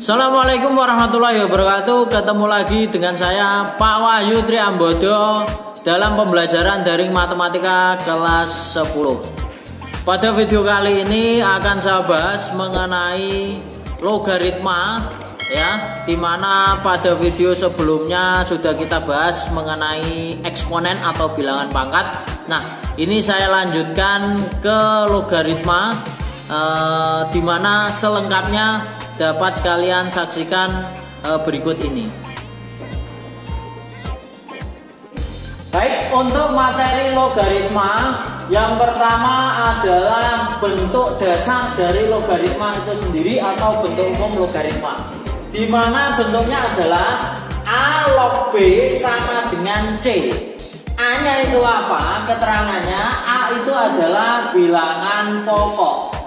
Assalamualaikum warahmatullahi wabarakatuh. Ketemu lagi dengan saya Pak Wahyu Triambodo dalam pembelajaran daring matematika kelas 10. Pada video kali ini akan saya bahas mengenai logaritma ya, dimana pada video sebelumnya sudah kita bahas mengenai eksponen atau bilangan pangkat. Nah, ini saya lanjutkan ke logaritma, dimana selengkapnya dapat kalian saksikan berikut ini. Baik, untuk materi logaritma, yang pertama adalah bentuk dasar dari logaritma itu sendiri atau bentuk umum logaritma, di mana bentuknya adalah A log B sama dengan C. A-nya itu apa? Keterangannya, A itu adalah bilangan pokok,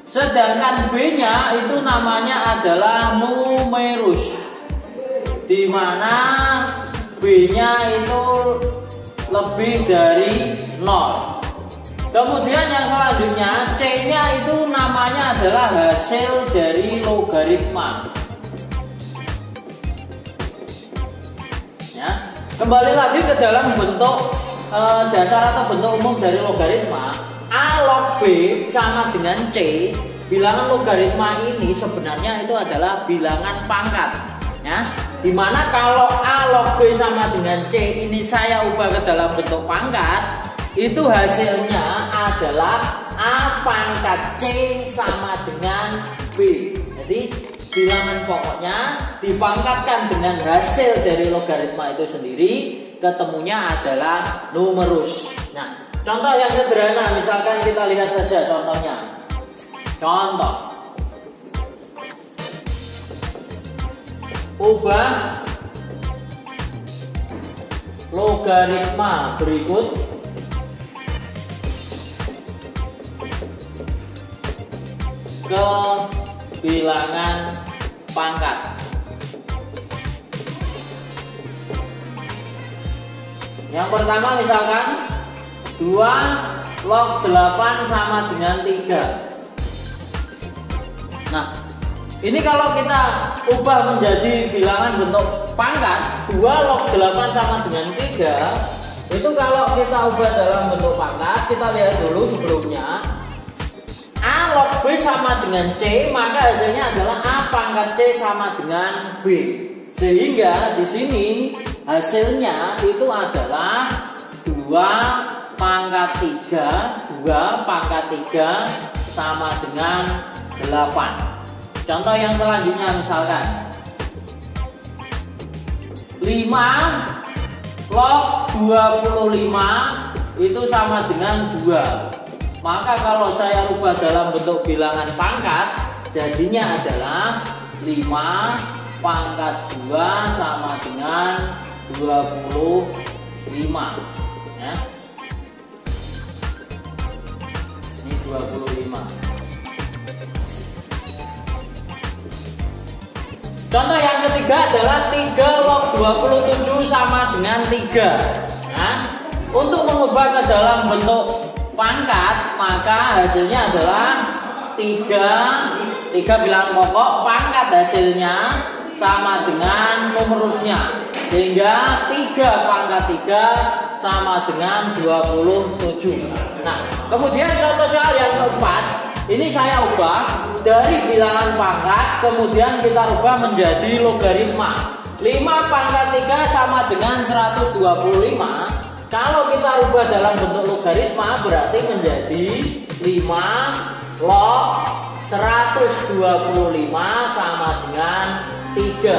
sedangkan B-nya itu namanya adalah numerus, di mana B-nya itu lebih dari 0. Kemudian yang selanjutnya, C-nya itu namanya adalah hasil dari logaritma. Ya, kembali lagi ke dalam bentuk dasar atau bentuk umum dari logaritma. A log B sama dengan C. Bilangan logaritma ini sebenarnya itu adalah bilangan pangkat, ya. Dimana kalau A log B sama dengan C ini saya ubah ke dalam bentuk pangkat, itu hasilnya adalah A pangkat C sama dengan B. Jadi bilangan pokoknya dipangkatkan dengan hasil dari logaritma itu sendiri, ketemunya adalah numerus. Nah, contoh yang sederhana, misalkan kita lihat saja contohnya. Contoh, ubah logaritma berikut ke bilangan pangkat. Yang pertama misalkan 2 log 8 sama dengan 3. Nah, ini kalau kita ubah menjadi bilangan bentuk pangkat, 2 log 8 sama dengan 3, itu kalau kita ubah dalam bentuk pangkat, kita lihat dulu sebelumnya. A log B sama dengan C, maka hasilnya adalah A pangkat C sama dengan B. Sehingga di sini hasilnya itu adalah 2 pangkat 3 sama dengan 8. Contoh yang selanjutnya misalkan 5 log 25 itu sama dengan 2. Maka kalau saya ubah dalam bentuk bilangan pangkat, jadinya adalah 5 pangkat 2 sama dengan 25, ya. Ini 25. Contoh yang ketiga adalah 3 log 27 sama dengan 3. Nah, untuk mengubah ke dalam bentuk pangkat, maka hasilnya adalah 3 bilangan pokok, pangkat hasilnya sama dengan numerusnya, sehingga 3 pangkat 3 sama dengan 27. Nah, kemudian contoh soal yang keempat, ini saya ubah dari bilangan pangkat, kemudian kita ubah menjadi logaritma. 5 pangkat 3 sama dengan 125. Kalau kita ubah dalam bentuk logaritma, berarti menjadi 5 log 125 sama dengan 3.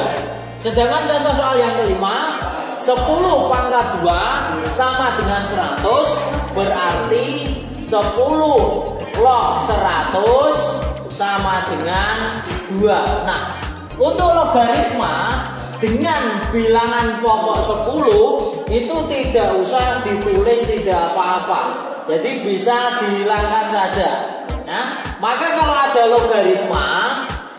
Sedangkan contoh soal yang kelima, 10 pangkat 2 sama dengan 100, berarti 10 log 100 sama dengan 2. Nah, untuk logaritma dengan bilangan pokok 10 itu tidak usah ditulis, tidak apa-apa. Jadi bisa dihilangkan saja. Nah, maka kalau ada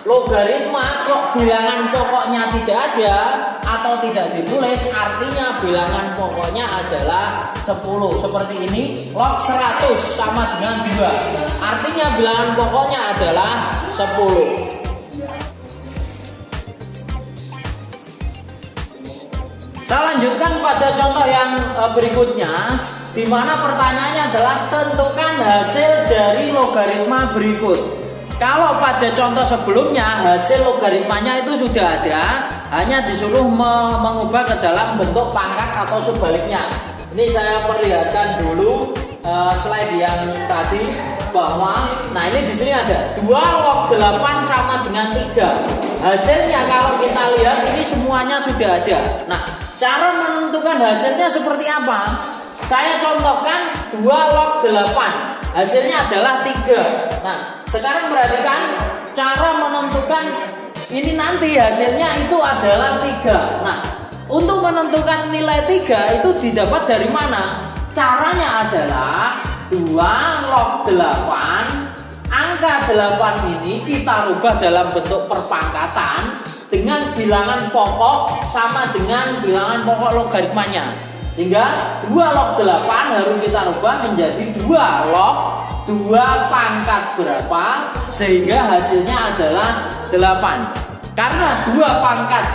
logaritma kok bilangan pokoknya tidak ada atau tidak ditulis, artinya bilangan pokoknya adalah 10. Seperti ini, log 100 sama dengan 2. Artinya bilangan pokoknya adalah 10. Saya lanjutkan pada contoh yang berikutnya, di mana pertanyaannya adalah tentukan hasil dari logaritma berikut. Kalau pada contoh sebelumnya hasil logaritmanya itu sudah ada, hanya disuruh mengubah ke dalam bentuk pangkat atau sebaliknya. Ini saya perlihatkan dulu slide yang tadi bahwa, nah ini di sini ada 2 log 8 sama dengan 3. Hasilnya kalau kita lihat ini semuanya sudah ada. Nah, cara menentukan hasilnya seperti apa? Saya contohkan 2 log 8. Hasilnya adalah 3. Nah, sekarang perhatikan cara menentukan ini nanti hasilnya itu adalah 3. Nah, untuk menentukan nilai 3 itu didapat dari mana? Caranya adalah 2 log 8. Angka 8 ini kita rubah dalam bentuk perpangkatan dengan bilangan pokok sama dengan bilangan pokok logaritmanya. Sehingga 2 log 8 harus kita rubah menjadi 2 log 2 pangkat berapa, sehingga hasilnya adalah 8. Karena 2 pangkat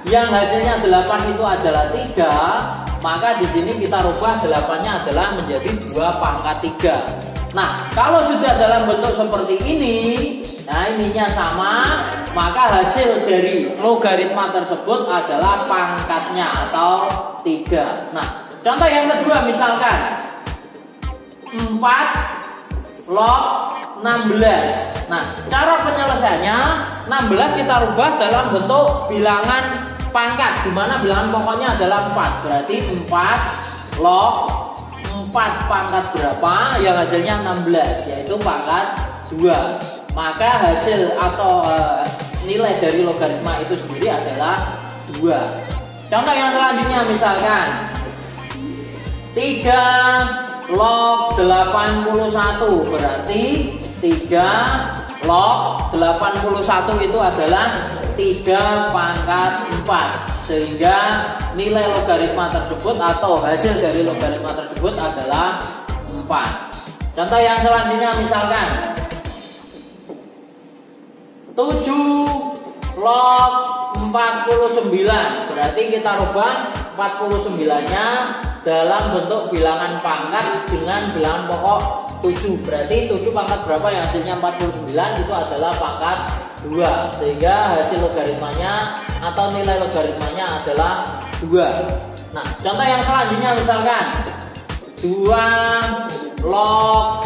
yang hasilnya 8 itu adalah 3, maka di sini kita rubah 8-nya adalah menjadi 2 pangkat 3. Nah, kalau sudah dalam bentuk seperti ini, nah ininya sama, maka hasil dari logaritma tersebut adalah pangkatnya atau 3. Nah, contoh yang kedua misalkan 4 log 16. Nah, cara penyelesaiannya 16 kita rubah dalam bentuk bilangan pangkat, di mana bilangan pokoknya adalah 4. Berarti 4 log 4 pangkat berapa, yang hasilnya 16, yaitu pangkat 2. Maka hasil atau nilai dari logaritma itu sendiri adalah 2. Contoh yang selanjutnya misalkan 3 log 81. Berarti 3 log 81 itu adalah 3 pangkat 4. Sehingga nilai logaritma tersebut atau hasil dari logaritma tersebut adalah 4. Contoh yang selanjutnya misalkan 7 log 49. Berarti kita rubah 49-nya dalam bentuk bilangan pangkat dengan bilangan pokok 7. Berarti 7 pangkat berapa yang hasilnya 49 itu adalah pangkat 2. Sehingga hasil logaritmanya atau nilai logaritmanya adalah 2. Nah, contoh yang selanjutnya misalkan 2 log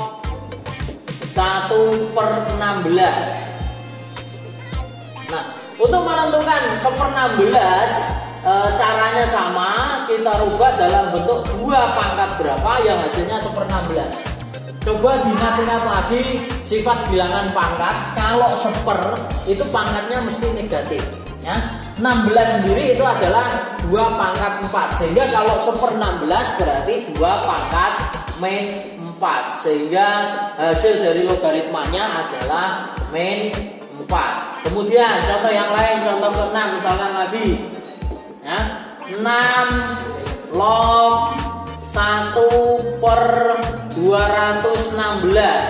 1/16. Nah, untuk menentukan 1/16 caranya sama, kita rubah dalam bentuk 2 pangkat berapa yang hasilnya 1/16. Coba diingat-ingat lagi sifat bilangan pangkat. Kalau 1/, itu pangkatnya mesti negatif, ya. 16 sendiri itu adalah 2 pangkat 4. Sehingga kalau 1/16 berarti 2 pangkat min 4. Sehingga hasil dari logaritmanya adalah min 4. Kemudian contoh yang lain, contoh ke-6 misalkan lagi, ya, 6 log 1/216.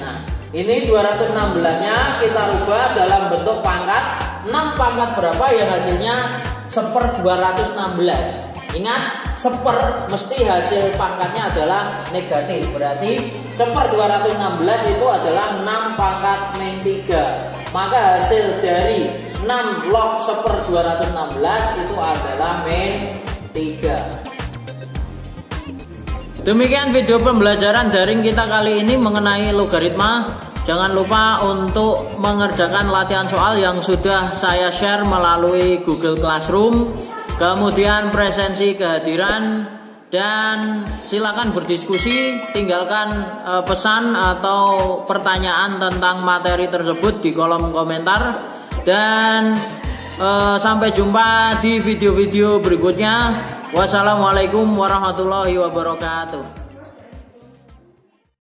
Nah, ini 216-nya kita rubah dalam bentuk pangkat. 6 pangkat berapa yang hasilnya 1/216. Ingat, 1/, mesti hasil pangkatnya adalah negatif. Berarti 1/216 itu adalah 6 pangkat min 3. Maka hasil dari 6 log 1/216 itu adalah min 3. Demikian video pembelajaran daring kita kali ini mengenai logaritma. Jangan lupa untuk mengerjakan latihan soal yang sudah saya share melalui Google Classroom. Kemudian presensi kehadiran, dan silakan berdiskusi, tinggalkan pesan atau pertanyaan tentang materi tersebut di kolom komentar. Dan sampai jumpa di video-video berikutnya. Wassalamualaikum warahmatullahi wabarakatuh.